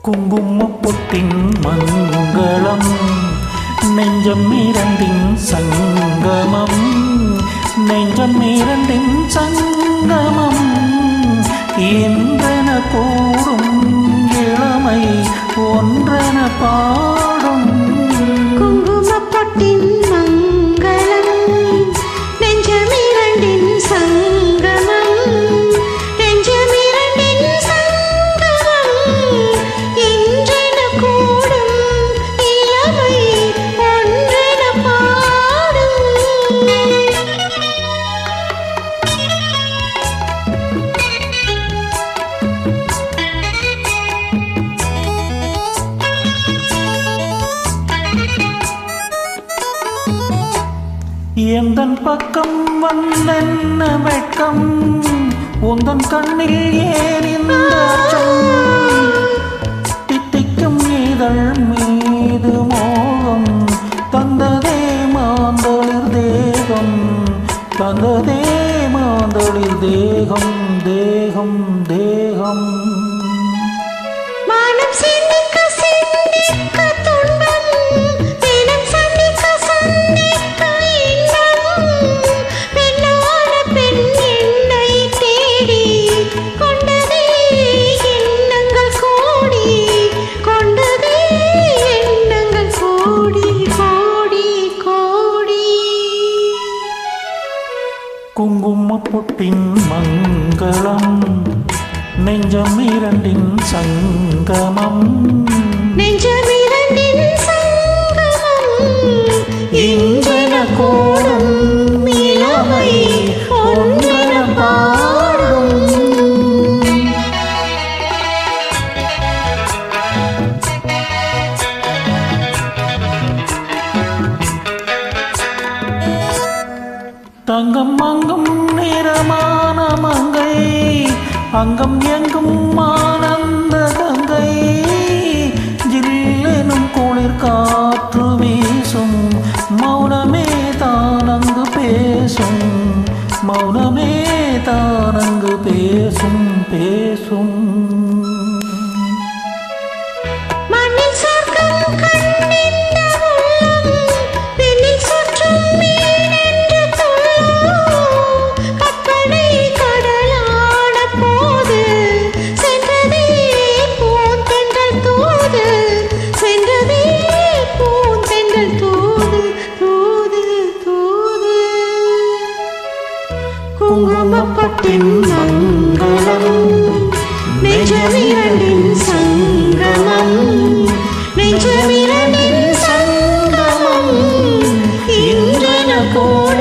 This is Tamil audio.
குங்குமப்பொட்டின் மங்களம் நெஞ்சம் இரண்டின் சங்கமம் நெஞ்சம் இரண்டின் சங்கமம் என்றன கூடும் இளமை ஒன்றென பாடும் குங்குமப்பொட்டின் மங்களம் நெஞ்சம் இரண்டின் சங்கமம் நெஞ்சம் இரண்டின் சங்கமம் என்றன கூடும் இளமை ஒன்றென பாடும் எந்தன் பக்கம் வந்தென்ன வெட்கம் உந்தன் கண்ணில் ஏன் இந்த அச்சம் தித்திக்கும் இதழ் மீது மோகம் தந்ததே மாந்தளிர் தேகம் தந்ததே மாந்தளிர் தேகம் தேகம் தேகம் மானம் சிந்திக்க சிந்திக்க துன்பம் தினம் சந்திக்க சந்திக்க இன்பம் பெண்ணான பெண் என்னை தேடி கொண்டதே எண்ணங்கள் கோடி கொண்டதே எண்ணங்கள் கோடி கோடி கோடி குங்குமப்பொட்டின் மங்களம் நெஞ்சம் இரண்டின் சங்கமம் நெஞ்சம் இரண்டின் சங்கமம் இன்றென கூடும் இளமை ஒன்றென பாடும் தங்கம் அங்கும் நிறமான மங்கை அங்கம் எங்கும் ஆனந்த கங்கை ஜில்லெனும் குளிர் காற்று வீசும் மௌனமே தானங்கு பேசும் மௌனமே தானங்கு பேசும் பேசும் மண்ணில் சொர்க்கம் கண்ணிந்த உள்ளம் விண்ணில் சுற்றும் மீன் என்று துள்ளும் கற்பனை கடலான போது சென்றதே பூந்தென்றல் தூது சென்றதே பூந்தென்றல் தூது தூது தூது குங்குமப்பொட்டின் மங்களம் நெஞ்சம் இரண்டின் சங்கமம் நெஞ்சம் இரண்டின் சங்கமம் இன்றென கூட